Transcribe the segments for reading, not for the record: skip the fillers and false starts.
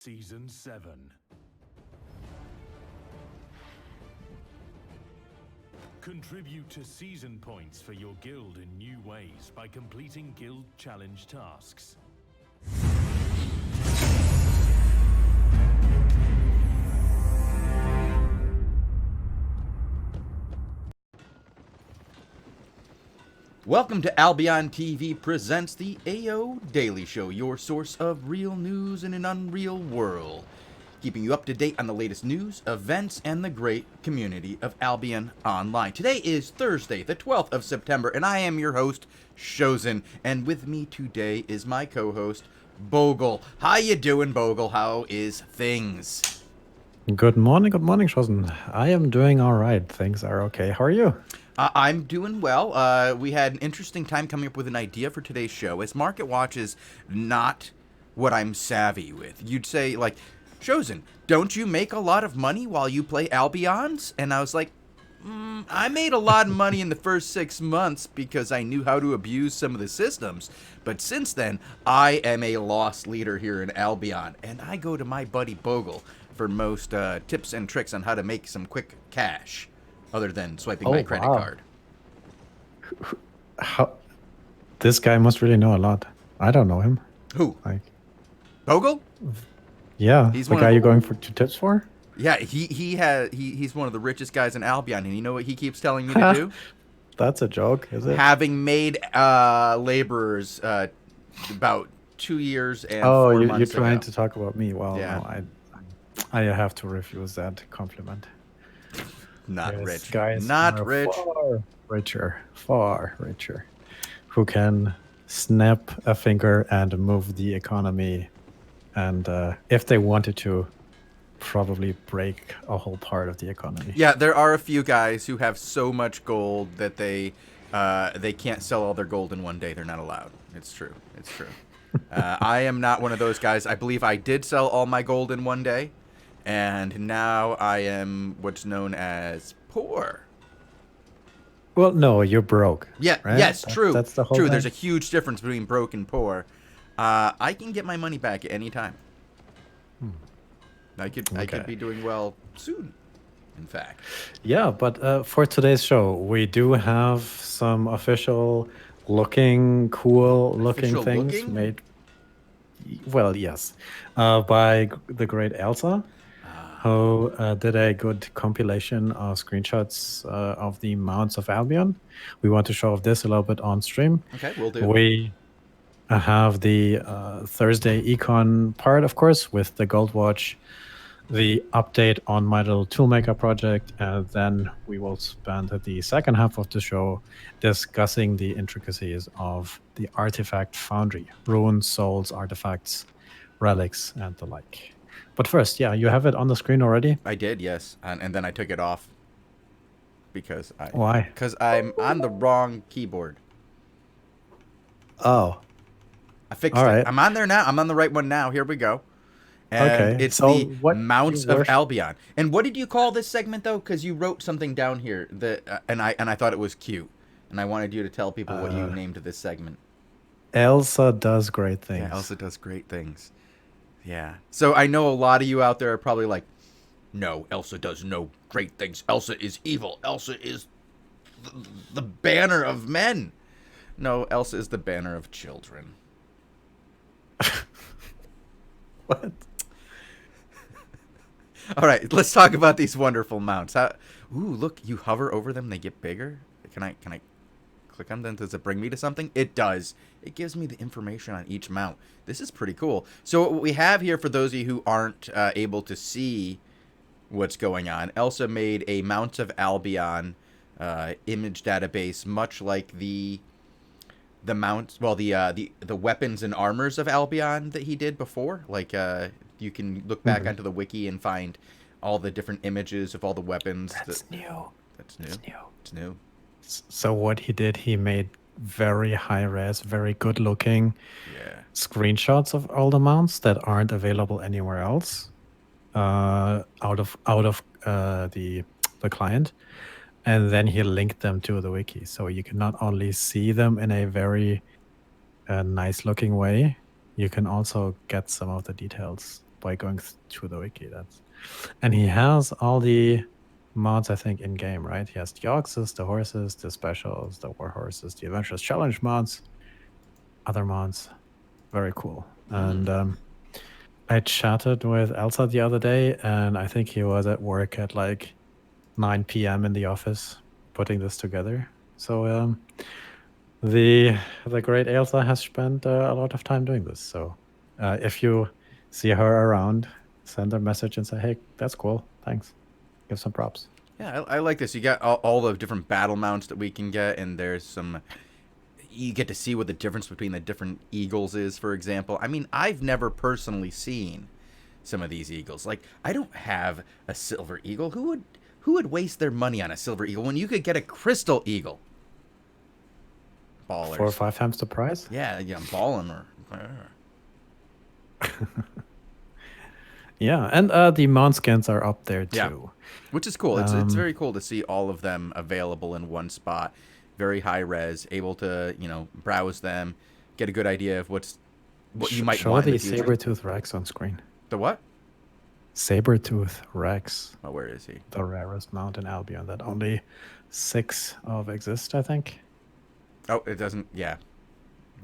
Season 7. Contribute to season points for your guild in new ways by completing guild challenge tasks. Welcome to Albion TV presents the AO Daily Show, your source of real news in an unreal world. Keeping you up to date on the latest news, events, and the great community of Albion Online. Today is Thursday, the 12th of September, and I am your host, Shozen. And with me today is my co-host, Bogul. How you doing, Bogul? How is things? Good morning, Shozen. I am doing all right. Things are okay. How are you? I'm doing well. We had an interesting time coming up with an idea for today's show, as Market Watch is not what I'm savvy with. You'd say, like, Shozen, don't you make a lot of money while you play Albions? And I was like, I made a lot of money in the first 6 months because I knew how to abuse some of the systems. But since then, I am a lost leader here in Albion, and I go to my buddy Bogul for most tips and tricks on how to make some quick cash. Other than swiping my credit card. How? This guy must really know a lot. I don't know him. Who? Like Bogul? Yeah, he's the guy you're going for 2 tips for? Yeah, he's one of the richest guys in Albion, and you know what he keeps telling me to do? That's a joke, is it? Having made laborers about 2 years and 4 months you're trying ago. to talk about me. Well, Yeah. no, I have to refuse that compliment. Not rich. Guys Not are rich. Far richer, who can snap a finger and move the economy, and if they wanted to, probably break a whole part of the economy. Yeah, there are a few guys who have so much gold that they can't sell all their gold in one day. They're not allowed. It's true. It's true. I am not one of those guys. I believe I did sell all my gold in one day. And now I am what's known as poor. Well, no, you're broke. Yeah, right? yes, true. That's the whole true. thing. There's a huge difference between broke and poor. I can get my money back at any time. I could be doing well soon, in fact. Yeah, but for today's show, we do have some official looking, cool looking Official things looking? made. Well, yes, by the great Elsa, who did a good compilation of screenshots of the mounts of Albion. We want to show off this a little bit on stream. Okay, we'll do. We have the Thursday econ part, of course, with the Gold Watch, the update on my little toolmaker project, and then we will spend the second half of the show discussing the intricacies of the artifact foundry, runes, souls, artifacts, relics, and the like. But first, yeah, you have it on the screen already? I did, yes, and then I took it off because Why? Because I'm on the wrong keyboard. Oh, I fixed all it. right. I'm on there now. I'm on the right one now. Here we go. And Okay, it's so the what mounts you of worship- Albion. And what did you call this segment though? Because you wrote something down here that, and I thought it was cute, and I wanted you to tell people what you named this segment. Elsa does great things. Yeah, Elsa does great things. Yeah. So I know a lot of you out there are probably like, no, Elsa does no great things. Elsa is evil. Elsa is the banner of men. No, Elsa is the banner of children. What? All right, let's talk about these wonderful mounts. Ooh, look, you hover over them, they get bigger. Can I click on them? Does it bring me to something? It does. It gives me the information on each mount. This is pretty cool. So what we have here, for those of you who aren't able to see what's going on, Elsa made a Mounts of Albion image database, much like the mounts, well, the weapons and armors of Albion that he did before. Like, you can look back onto the wiki and find all the different images of all the weapons. That's new. That's new. That's new. It's new. So what he did, he made very high res, very good looking screenshots of all the mounts that aren't available anywhere else out of the client, and then he linked them to the wiki, so you can not only see them in a very nice looking way, you can also get some of the details by going to the wiki. And he has all the mods, I think, in game, right? He has the oxes, the horses, the specials, the war horses, the adventurous challenge mods, other mods. Very cool. And I chatted with Elsa the other day, and I think he was at work at like 9 p.m. in the office putting this together. So the great Elsa has spent a lot of time doing this. So if you see her around, send her a message and say, hey, that's cool. Thanks. Give some props. Yeah, I like this. You got all the different battle mounts that we can get, and there's some... You get to see what the difference between the different eagles is, for example. I mean, I've never personally seen some of these eagles. Like, I don't have a silver eagle. Who would waste their money on a silver eagle when you could get a crystal eagle? Ballers. 4 or 5 times the price? Yeah, I'm balling. Yeah, and the mount skins are up there too. Yeah, which is cool. It's very cool to see all of them available in one spot. Very high res, able to browse them, get a good idea of what you might want. Show the Sabertooth Rex on screen. The what? Sabertooth Rex. Oh, where is he? The rarest mount in Albion that only 6 of exist, I think. Oh, it doesn't. Yeah.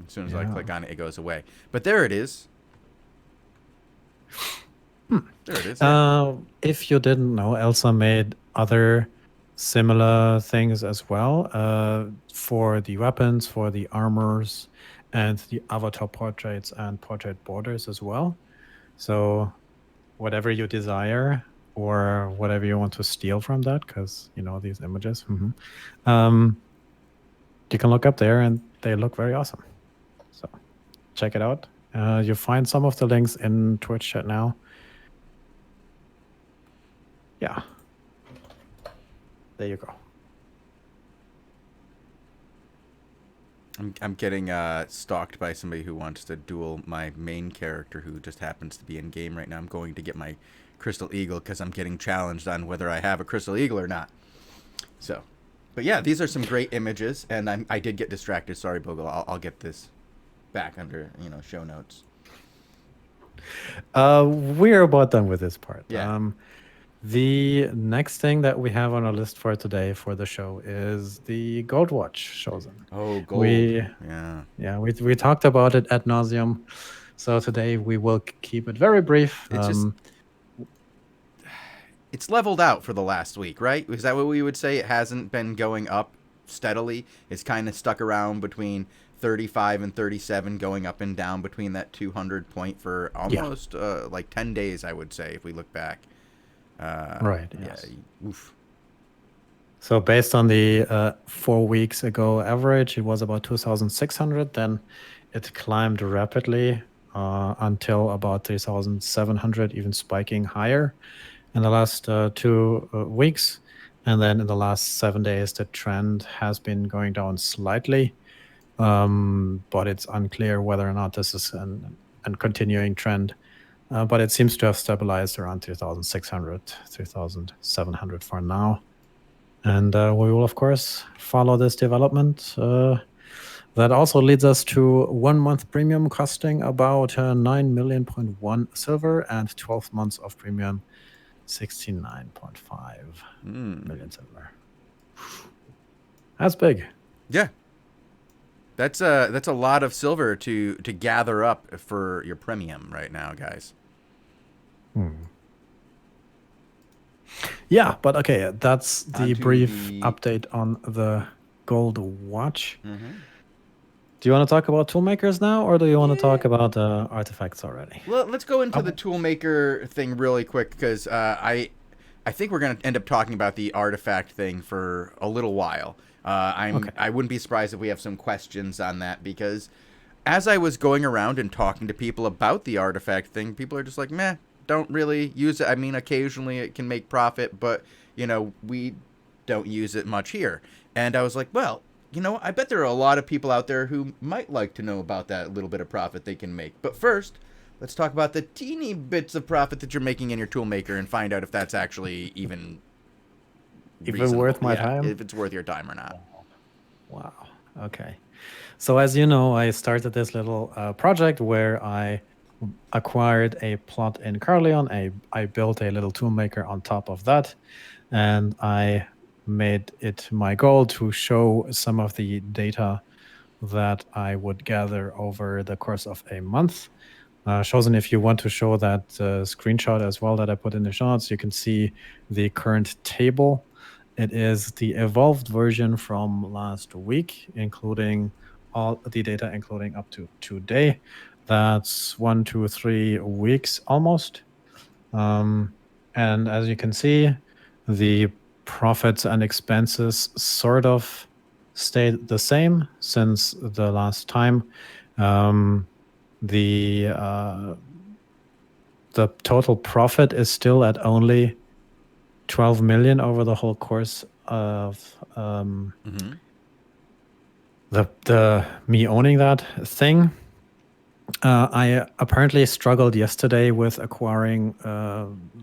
As soon as I click on it, it goes away. But there it is. There it is. If you didn't know, Elsa made other similar things as well for the weapons, for the armors, and the avatar portraits and portrait borders as well. So whatever you desire or whatever you want to steal from that, because these images, you can look up there and they look very awesome. So check it out. You find some of the links in Twitch chat now. Yeah. There you go. I'm getting stalked by somebody who wants to duel my main character who just happens to be in game right now. I'm going to get my crystal eagle because I'm getting challenged on whether I have a crystal eagle or not. So, but yeah, these are some great images, and I did get distracted. Sorry, Bogul. I'll get this back under show notes. We're about done with this part. Yeah. The next thing that we have on our list for today for the show is the Gold Watch, Shozen. Oh, gold. We talked about it ad nauseum. So today we will keep it very brief. It's leveled out for the last week, right? Is that what we would say? It hasn't been going up steadily. It's kind of stuck around between 35 and 37, going up and down between that 200 point for almost like 10 days, I would say, if we look back. Right. Yes. Yeah. Oof. So based on the 4 weeks ago average, it was about 2,600. Then it climbed rapidly until about 3,700, even spiking higher in the last 2 weeks. And then in the last 7 days, the trend has been going down slightly. But it's unclear whether or not this is a continuing trend. But it seems to have stabilized around 3,600, 3,700 for now. And we will, of course, follow this development. That also leads us to 1 month premium costing about 9.1 silver and 12 months of premium 69.5 million silver. That's big. Yeah. That's a lot of silver to gather up for your premium right now, guys. Yeah, but okay, that's the brief update on the Gold Watch. Do you want to talk about toolmakers now, or do you want to talk about artifacts already? Well, let's go into the toolmaker thing really quick, because I think we're going to end up talking about the artifact thing for a little while. I wouldn't be surprised if we have some questions on that, because as I was going around and talking to people about the artifact thing, people are just like, meh, don't really use it. I mean, occasionally it can make profit, but, we don't use it much here. And I was like, well, I bet there are a lot of people out there who might like to know about that little bit of profit they can make. But first, let's talk about the teeny bits of profit that you're making in your toolmaker and find out if that's actually even worth my time? If it's worth your time or not. Wow. Okay. So as you know, I started this little project where I acquired a plot in Carleon. I built a little toolmaker on top of that, and I made it my goal to show some of the data that I would gather over the course of a month. Shozen, if you want to show that screenshot as well that I put in the show notes, you can see the current table. It is the evolved version from last week, including all the data, including up to today. That's 1, 2, 3 weeks almost. And as you can see, the profits and expenses sort of stayed the same since the last time. The total profit is still at only 12 million over the whole course of the me owning that thing. I apparently struggled yesterday with acquiring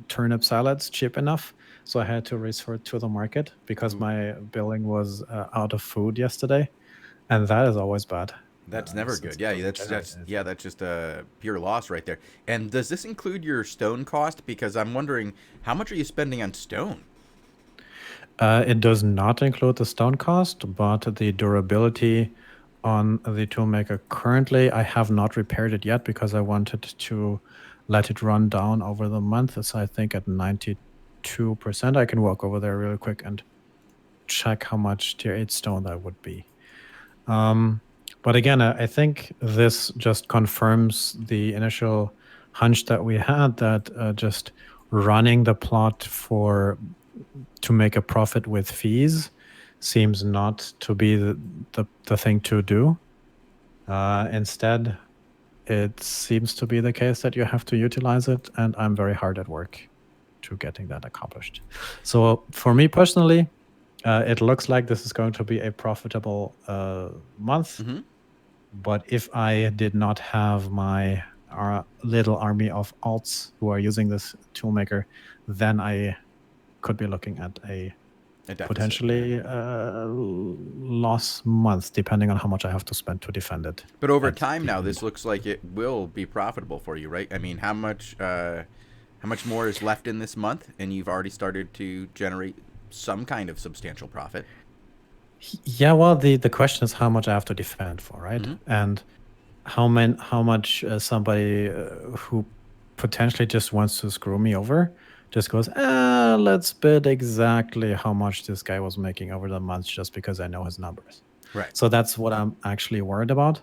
turnip salads cheap enough, so I had to resort to the market because my billing was out of food yesterday, and that is always bad. That's never good. Yeah, that's just a pure loss right there. And does this include your stone cost? Because I'm wondering, how much are you spending on stone? It does not include the stone cost, but the durability on the toolmaker currently, I have not repaired it yet because I wanted to let it run down over the month. It's, I think, at 92%. I can walk over there really quick and check how much tier 8 stone that would be. But again, I think this just confirms the initial hunch that we had that just running the plot to make a profit with fees seems not to be the thing to do. Instead, it seems to be the case that you have to utilize it, and I'm very hard at work to getting that accomplished. So for me personally, it looks like this is going to be a profitable month. But if I did not have my little army of alts who are using this toolmaker, then I could be looking at a potentially loss month, depending on how much I have to spend to defend it. But over time now, this looks like it will be profitable for you, right? I mean, how much more is left in this month, and you've already started to generate some kind of substantial profit? Yeah, well, the question is how much I have to defend for, right? And how much somebody who potentially just wants to screw me over just goes, let's bid exactly how much this guy was making over the months just because I know his numbers. Right. So that's what I'm actually worried about.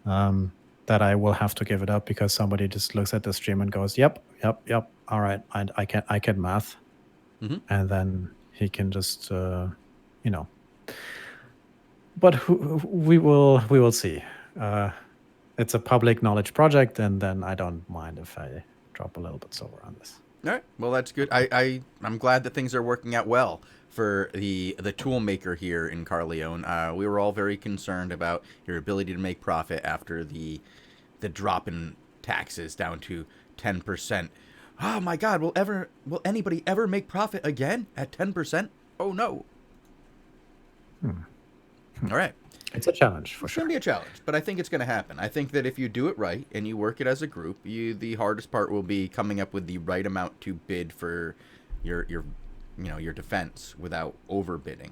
That I will have to give it up because somebody just looks at the stream and goes, yep. All right, I can math. And then he can just, But we will see. It's a public knowledge project, and then I don't mind if I drop a little bit silver on this. All right. Well, that's good. I'm glad that things are working out well for the tool maker here in Carleon. We were all very concerned about your ability to make profit after the drop in taxes down to 10%. Oh my God! Will anybody ever make profit again at 10%? Oh no. All right. It's a challenge for sure. It's going to be a challenge, but I think it's going to happen. I think that if you do it right and you work it as a group, the hardest part will be coming up with the right amount to bid for your defense without overbidding.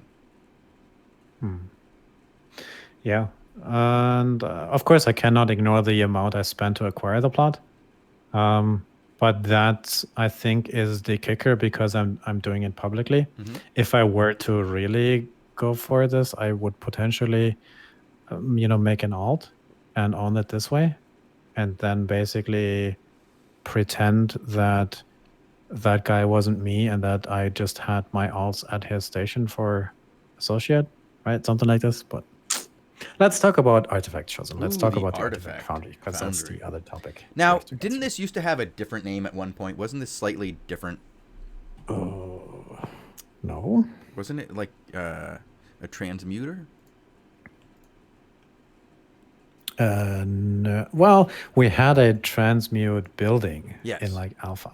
Yeah. And of course I cannot ignore the amount I spent to acquire the plot. But that, I think, is the kicker because I'm doing it publicly. If I were to really go for this, I would potentially, make an alt and own it this way, and then basically pretend that that guy wasn't me and that I just had my alts at his station for associate, right? Something like this. But let's talk about artifact chosen. Let's talk about the artifact foundry because that's the other topic. Now, didn't this used to have a different name at one point? Wasn't this slightly different? No. Wasn't it like a transmuter? No. Well, we had a transmute building in like alpha,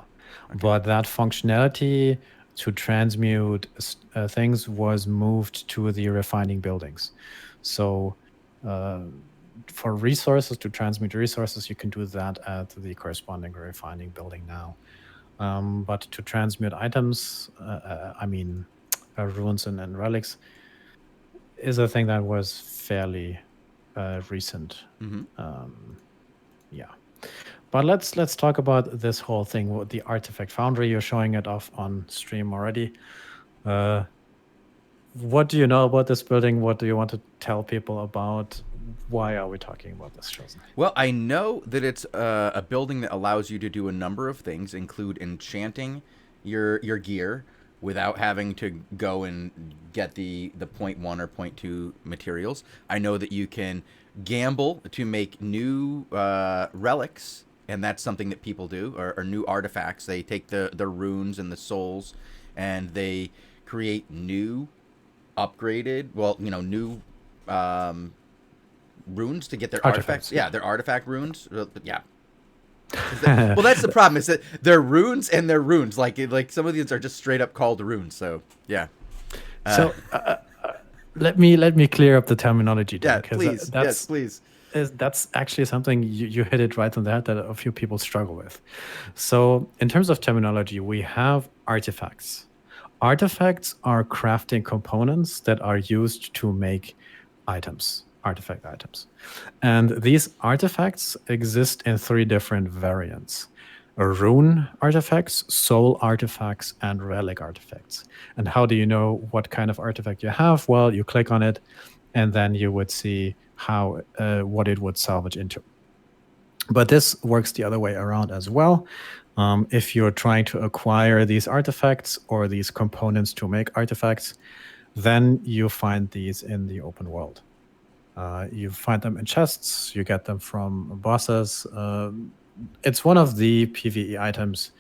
but that functionality to transmute things was moved to the refining buildings. So for resources, to transmute resources, you can do that at the corresponding refining building now. But to transmute items, runes and relics, is a thing that was fairly recent. Yeah. But let's talk about this whole thing with the artifact foundry. You're showing it off on stream already. What do you know about this building? What do you want to tell people about? Why are we talking about this, Shozen? Well, I know that it's a building that allows you to do a number of things, include enchanting your gear without having to go and get the 0.1 or 0.2 materials. I know that you can gamble to make new relics, and that's something that people do, or new artifacts. They take the runes and the souls, and they create new upgraded, new runes to get their artifacts. Yeah, their artifact runes. Yeah. Well, that's the problem, is that they're runes and they're runes. Like some of these are just straight up called runes. So yeah. Let me clear up the terminology. Yeah, please. Yes, please. That's actually something you hit it right on the head that a few people struggle with. So in terms of terminology, we have artifacts. Artifacts are crafting components that are used to make items, artifact items. And these artifacts exist in 3 different variants: rune artifacts, soul artifacts, and relic artifacts. And how do you know what kind of artifact you have? Well, you click on it, and then you would see how what it would salvage into. But this works the other way around as well. If you're trying to acquire these artifacts or these components to make artifacts, then you find these in the open world. You find them in chests, you get them from bosses. It's one of the PvE items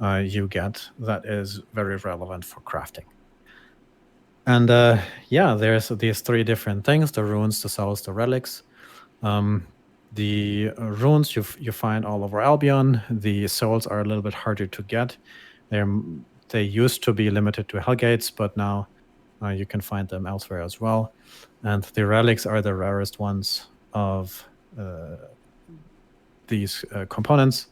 you get that is very relevant for crafting. And there's these 3 different things: the runes, the souls, the relics. The runes you find all over Albion. The souls are a little bit harder to get. They used to be limited to Hellgates, but now you can find them elsewhere as well. And the relics are the rarest ones of these components,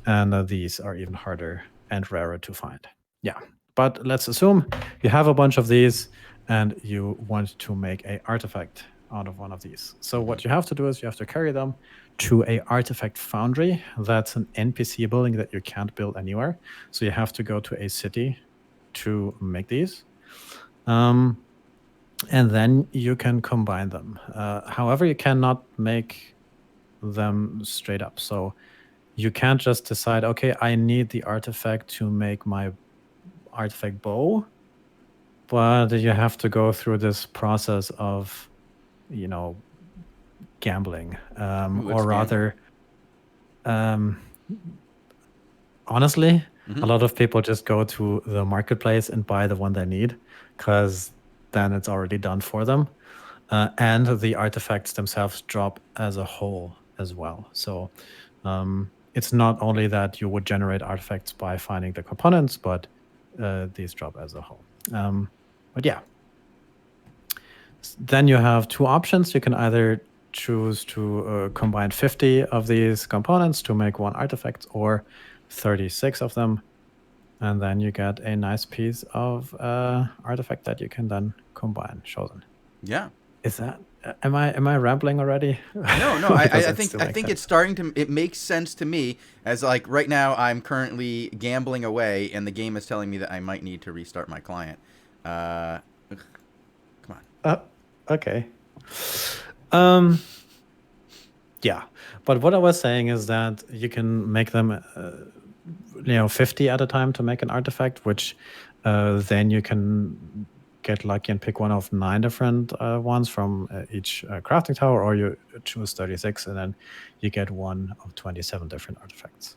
and these are even harder and rarer to find. Yeah, but let's assume you have a bunch of these and you want to make an artifact out of one of these. So what you have to do is you have to carry them to a artifact foundry. That's an NPC building that you can't build anywhere. So you have to go to a city to make these. And then you can combine them. However, you cannot make them straight up. So you can't just decide, okay, I need the artifact to make my artifact bow, but you have to go through this process of, gambling, or rather, honestly, a lot of people just go to the marketplace and buy the one they need, because then it's already done for them. And the artifacts themselves drop as a whole as well. So it's not only that you would generate artifacts by finding the components, but these drop as a whole. But yeah. Then you have 2 options. You can either choose to combine 50 of these components to make one artifact, or 36 of them, and then you get a nice piece of artifact that you can then combine. Shozen. Yeah. Is that? Am I rambling already? No. I think it's starting to. It makes sense to me, as like right now I'm currently gambling away, and the game is telling me that I might need to restart my client. Come on. Okay. Yeah, but what I was saying is that you can make them 50 at a time to make an artifact, which then you can get lucky and pick one of 9 different ones from each crafting tower, or you choose 36 and then you get one of 27 different artifacts.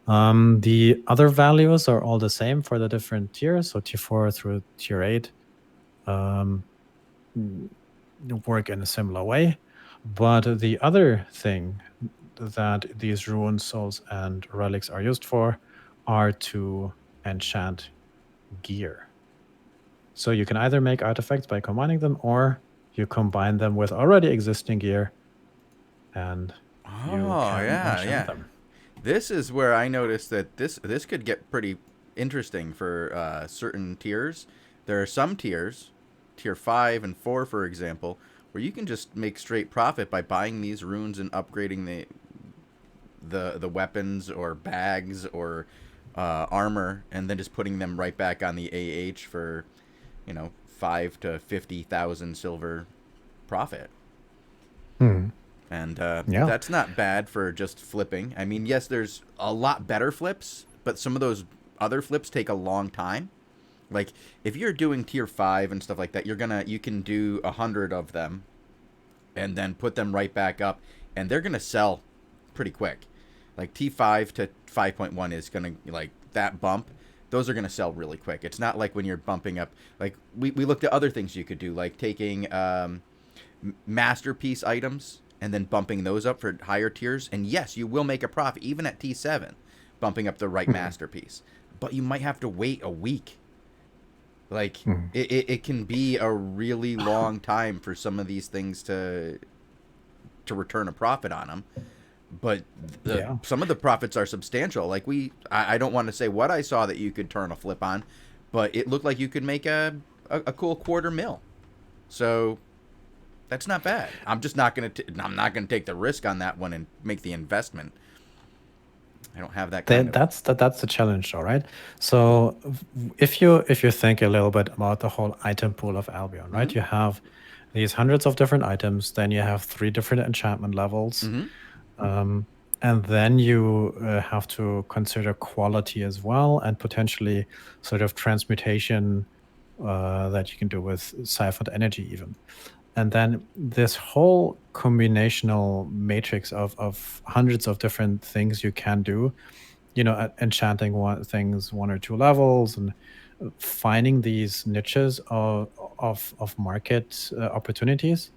The other values are all the same for the different tiers, so tier 4 through tier 8 work in a similar way. But the other thing that these runes, souls, and relics are used for are to enchant gear. So you can either make artifacts by combining them, or you combine them with already existing gear and you Oh, can yeah, enchant yeah. them. This is where I noticed that this could get pretty interesting for certain tiers. There are some tiers, tier 5 and 4, for example, where you can just make straight profit by buying these runes and upgrading the weapons or bags or armor, and then just putting them right back on the AH for, 5 to 50,000 silver profit. Hmm. And Yeah. that's not bad for just flipping. I mean, yes, there's a lot better flips, but some of those other flips take a long time. Like, if you're doing tier 5 and stuff like that, you can do 100 of them and then put them right back up, and they're going to sell pretty quick. Like, T5 to 5.1 is going to, like, that bump, those are going to sell really quick. It's not like when you're bumping up, like, we looked at other things you could do, like taking masterpiece items and then bumping those up for higher tiers. And yes, you will make a profit, even at T7, bumping up the right masterpiece. But you might have to wait a week. Like, it can be a really long time for some of these things to return a profit on them. But some of the profits are substantial. Like, I don't want to say what I saw that you could turn a flip on, but it looked like you could make a cool $250,000. So that's not bad. I'm just not gonna take the risk on that one and make the investment. I don't have that kind of. That's the challenge, all right. So if you think a little bit about the whole item pool of Albion, right? You have these hundreds of different items, then you have 3 different enchantment levels, and then you have to consider quality as well, and potentially sort of transmutation that you can do with siphoned energy even. And then this whole combinational matrix of hundreds of different things you can do, enchanting things 1 or 2 levels, and finding these niches of market opportunities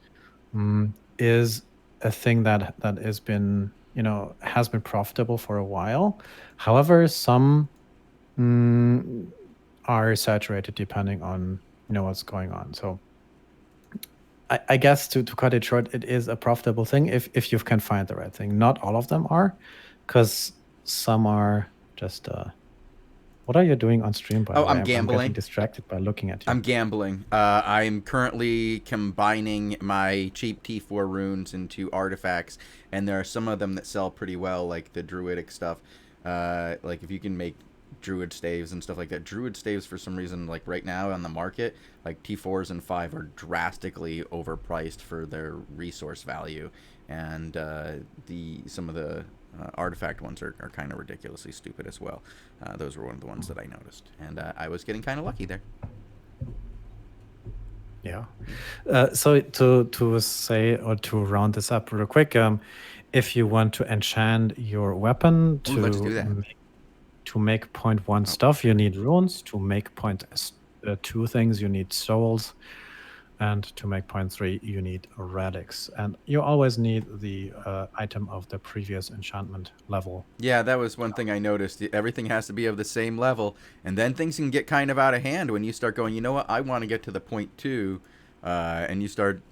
is a thing that has been profitable for a while. However, some are saturated depending on what's going on. So I guess to cut it short, it is a profitable thing if you can find the right thing. Not all of them are, because some are just. What are you doing on stream? By the way? I'm gambling. I'm getting distracted by looking at you. I'm gambling. I'm currently combining my cheap T4 runes into artifacts, and there are some of them that sell pretty well, like the druidic stuff. Like if you can make druid staves and stuff like that. Druid staves, for some reason, like right now on the market, like T4s and 5 are drastically overpriced for their resource value, and some of the artifact ones are kind of ridiculously stupid as well. Those were one of the ones that I noticed, and I was getting kind of lucky there. Yeah. So to say, or to round this up real quick, if you want to enchant your weapon let's do that. To make 0.1 stuff, you need runes. To make 0.2 things, you need souls. And to make 0.3, you need relics. And you always need the item of the previous enchantment level. Yeah, that was one thing I noticed. Everything has to be of the same level. And then things can get kind of out of hand when you start going, you know what, I want to get to the 0.2. And you start,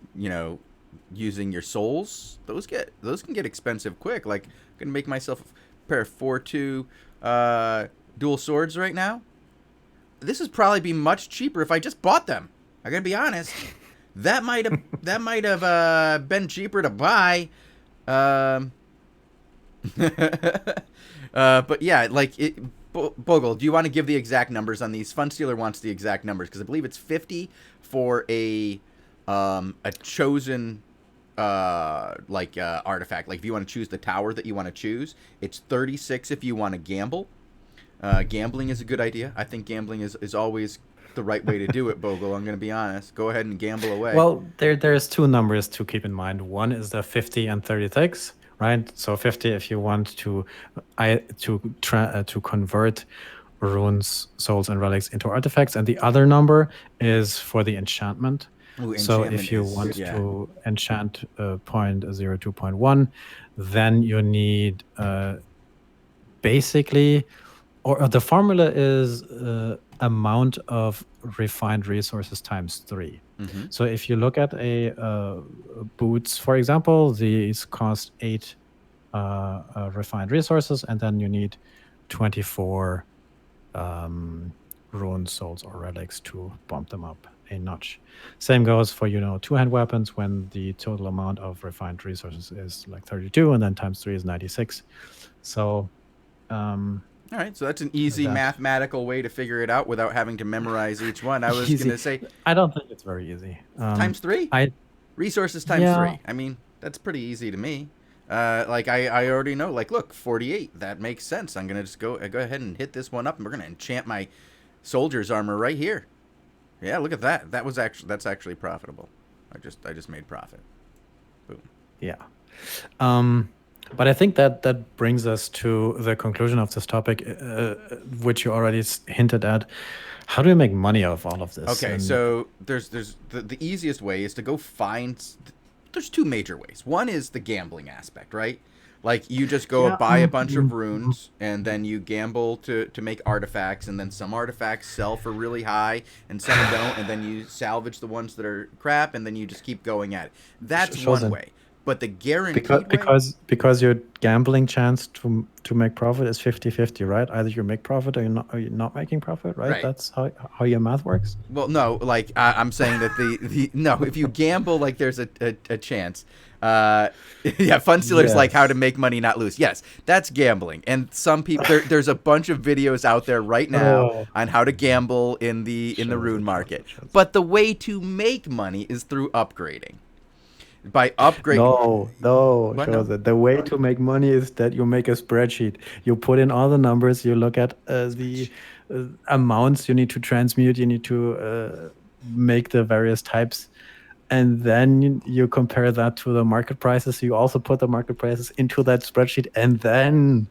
using your souls. Those can get expensive quick. Like, I'm going to make myself a pair of 4-2 dual swords right now. This would probably be much cheaper if I just bought them. I gotta be honest. That might have been cheaper to buy. But yeah, like Bogul, do you want to give the exact numbers on these? Funstealer wants the exact numbers because I believe it's 50 for a chosen artifact. Like if you want to choose the tower that you want to choose, it's 36 if you want to gamble. Gambling is a good idea. I think gambling is always the right way to do it, Bogul. I'm going to be honest. Go ahead and gamble away. Well, there's 2 numbers to keep in mind. One is the 50 and 36, right? So 50 if you want to convert runes, souls, and relics into artifacts, and the other number is for the enchantment. Ooh, so if you want to enchant 0.02.1, then you need basically or the formula is amount of refined resources times 3. So if you look at a boots, for example, these cost 8 refined resources, and then you need 24 runes, souls, or relics to bump them up a notch. Same goes for, two-hand weapons, when the total amount of refined resources is like 32, and then times 3 is 96. So all right, so that's an easy mathematical way to figure it out without having to memorize each one. I was going to say... I don't think it's very easy. Times 3? Resources times 3. I mean, that's pretty easy to me. Like, I already know, like, look, 48. That makes sense. I'm going to just go ahead and hit this one up, and we're going to enchant my soldier's armor right here. Yeah, look at that. That's actually profitable. I just made profit. Boom. Yeah. But I think that brings us to the conclusion of this topic, which you already hinted at. How do we make money off all of this? Okay, so there's the easiest way is to go find. There's 2 major ways. One is the gambling aspect, right? Like, you just go buy a bunch of runes, and then you gamble to make artifacts, and then some artifacts sell for really high, and some don't, and then you salvage the ones that are crap, and then you just keep going at it. That's one way. But the guaranteed because your gambling chance to make profit is 50-50, right? Either you make profit or you're not making profit, right? That's how your math works. Well, no, like I'm saying that the no, if you gamble, like there's a chance. Yeah, Fun Stealer's like how to make money not lose. Yes, that's gambling. And some people there's a bunch of videos out there right now on how to gamble in the rune market. But the way to make money is through upgrading. By upgrading. No. The way to make money is that you make a spreadsheet. You put in all the numbers. You look at the amounts you need to transmute. You need to make the various types. And then you compare that to the market prices. You also put the market prices into that spreadsheet. And then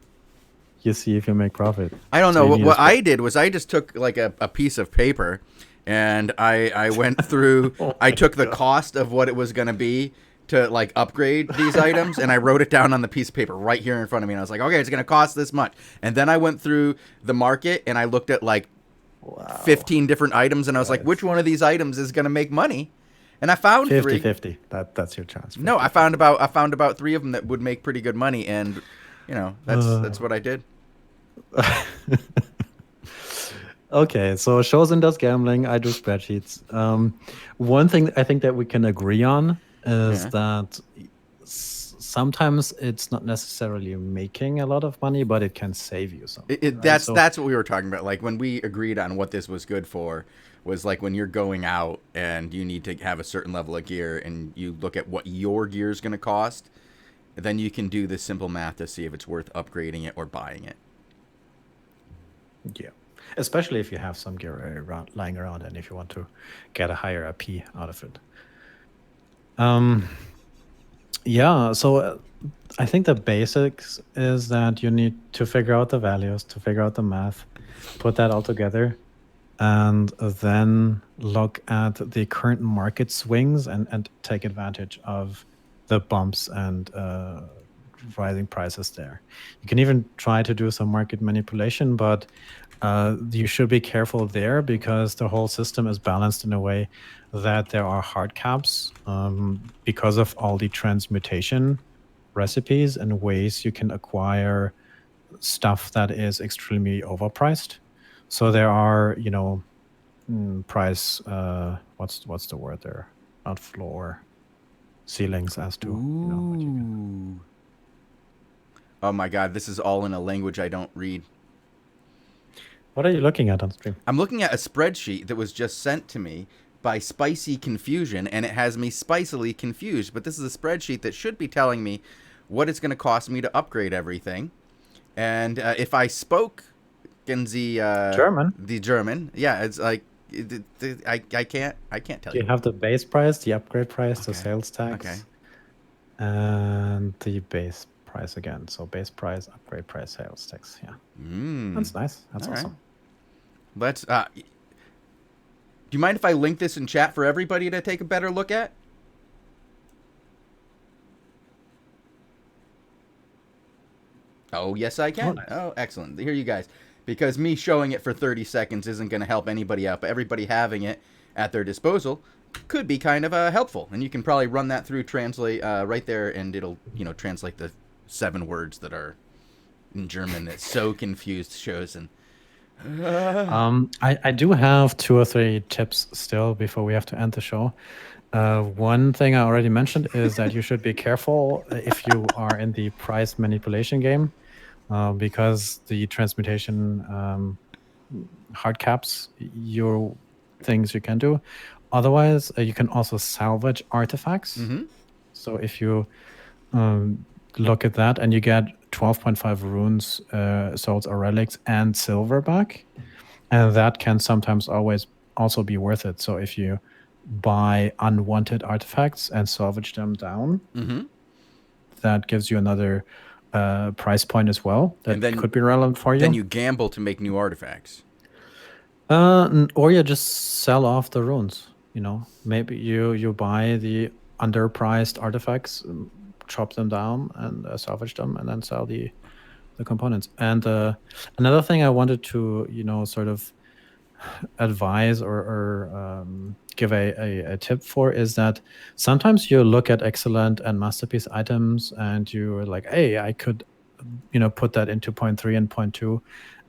you see if you make profit. I don't know. What I did was I just took like a piece of paper. And I went through, I took the cost of what it was going to be to like upgrade these items, and I wrote it down on the piece of paper right here in front of me. And I was like, okay, it's going to cost this much. And then I went through the market and I looked at like 15 different items, and I was like, which one of these items is going to make money? And I found 50-50. That's your chance. 50. No, I found about 3 of them that would make pretty good money, and that's what I did. Okay, so Shozen does gambling. I do spreadsheets. One thing I think that we can agree on is that sometimes it's not necessarily making a lot of money, but it can save you something. That's what we were talking about. Like, when we agreed on what this was good for, was like when you're going out and you need to have a certain level of gear, and you look at what your gear is going to cost, then you can do this simple math to see if it's worth upgrading it or buying it. Yeah. Especially if you have some gear lying around, and if you want to get a higher AP out of it. So I think the basics is that you need to figure out the values, to figure out the math, put that all together, and then look at the current market swings and take advantage of the bumps and rising prices there. You can even try to do some market manipulation, but you should be careful there, because the whole system is balanced in a way that there are hard caps because of all the transmutation recipes and ways you can acquire stuff that is extremely overpriced. So there are, price, what's the word there? Not floor, ceilings as to, what you can. Oh my God, this is all in a language I don't read. What are you looking at on stream? I'm looking at a spreadsheet that was just sent to me by Spicy Confusion, and it has me spicily confused. But this is a spreadsheet that should be telling me what it's going to cost me to upgrade everything. And if I spoke in the German, yeah, it's like I can't tell you. You have the base price, the upgrade price, the sales tax, and the base price again. So base price, upgrade price, sales tax. Yeah, that's nice. That's awesome. Right. Let's. Do you mind if I link this in chat for everybody to take a better look at? Oh, yes, I can. Oh, nice. Oh, excellent. Here, you guys. because me showing it for 30 seconds isn't going to help anybody out, but everybody having it at their disposal could be kind of helpful. And you can probably run that through Translate right there, and it'll, translate the 7 words that are in German that so confused Shozen. I do have 2 or 3 tips still before we have to end the show. One thing I already mentioned is that you should be careful if you are in the price manipulation game, because the transmutation hard caps your things you can do. Otherwise, you can also salvage artifacts. So if you look at that and you get 12.5 runes, souls or relics, and silver back, and that can sometimes always also be worth it. So if you buy unwanted artifacts and salvage them down, that gives you another price point as well. That could be relevant for you. Then you gamble to make new artifacts. Or you just sell off the runes. Maybe you buy the underpriced artifacts, chop them down and salvage them, and then sell the components. And another thing I wanted to sort of advise or give a tip for is that sometimes you look at excellent and masterpiece items and you're like, hey, I could put that into point 3 and point 2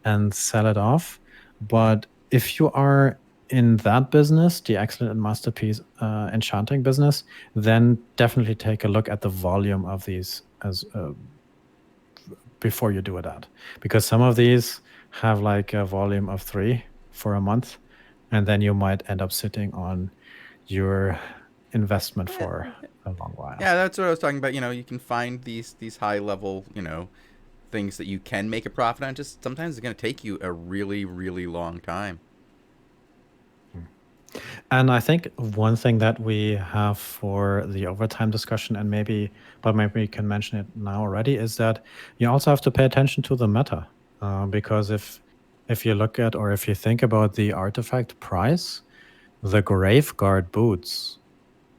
and sell it off. But if you are in that business, the excellent and masterpiece enchanting business, then definitely take a look at the volume of these as before you do that, because some of these have like a volume of 3 for a month, and then you might end up sitting on your investment for a long while. Yeah, that's what I was talking about. You can find these high level things that you can make a profit on. Just sometimes it's going to take you a really, really long time. And I think one thing that we have for the overtime discussion, and maybe we can mention it now already, is that you also have to pay attention to the meta, because if you look at, or if you think about the artifact price, the Graveguard boots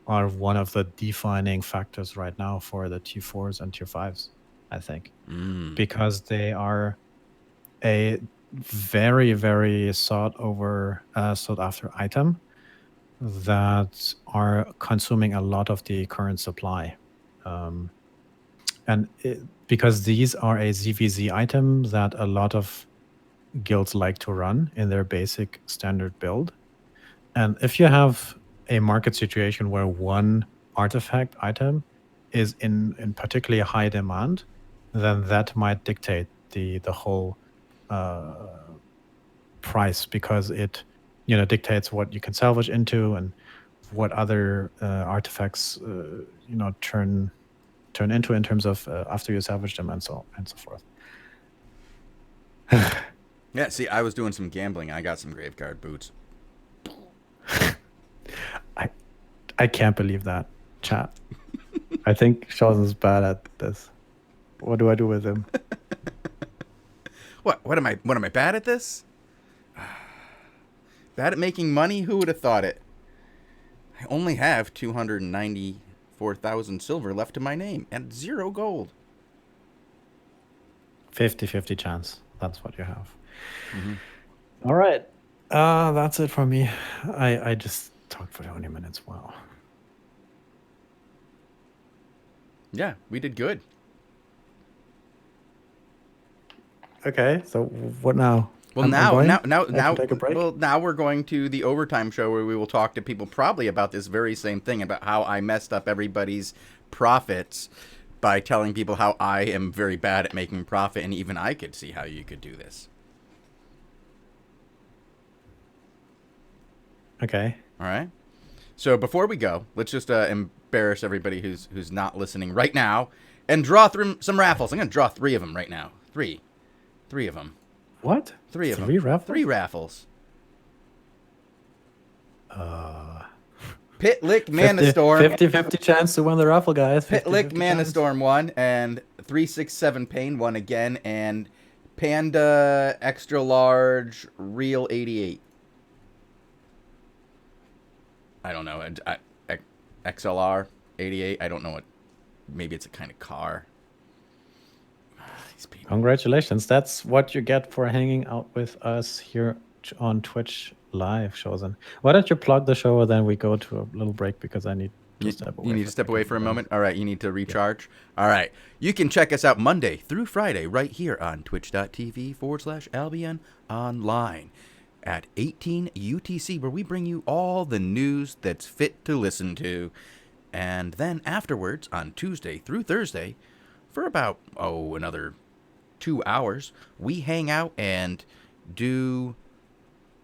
are one of the defining factors right now for the Tier 4s and Tier 5s, I think, because they are a very, very sought after item that are consuming a lot of the current supply. Because these are a ZVZ item that a lot of guilds like to run in their basic standard build. And if you have a market situation where one artifact item is in particularly high demand, then that might dictate the whole price, because it dictates what you can salvage into and what other artifacts turn into in terms of after you salvage them and so forth. Yeah, see, I was doing some gambling. I got some Graveguard boots. I can't believe that, chat. I think Shozen's bad at this. What do I do with him? What am I bad at this? Bad at making money? Who would have thought it? I only have 294,000 silver left to my name and 0 gold. 50-50 chance. That's what you have. All right. That's it for me. I just talked for 20 minutes. Wow. Yeah, we did good. Okay, so what now? Well, now, take a break? Well, now we're going to the overtime show where we will talk to people probably about this very same thing, about how I messed up everybody's profits by telling people how I am very bad at making profit, and even I could see how you could do this. Okay. All right. So before we go, let's just embarrass everybody who's not listening right now and draw through some raffles. I'm going to draw 3 of them right now. 3 of them. What? 3 of them. 3 raffles? 3 raffles. Pitlick Mana Storm. 50-50 chance to win the raffle, guys. Pitlick Mana Storm won, and 367 Pain won again, and Panda Extra Large Real 88. I don't know. XLR 88. I don't know what. Maybe it's a kind of car. these people. Congratulations. That's what you get for hanging out with us here on Twitch Live, Shozen. Why don't you plug the show and then we go to a little break because I need to step away. You need to step away for a moment? All right, you need to recharge? Yeah. All right. You can check us out Monday through Friday right here on twitch.tv/Albion Online at 18 UTC, where we bring you all the news that's fit to listen to. And then afterwards, on Tuesday through Thursday, for about, another 2 hours, we hang out and do...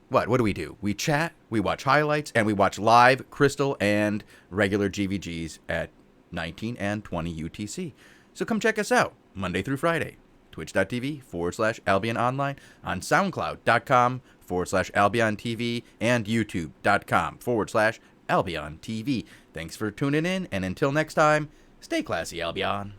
What do we do? We chat, we watch highlights, and we watch live Crystal and regular GVGs at 19 and 20 UTC. So come check us out Monday through Friday. Twitch.tv/Albion Online, on SoundCloud.com/AlbionTV, and YouTube.com/AlbionTV. Thanks for tuning in, and until next time, stay classy, Albion.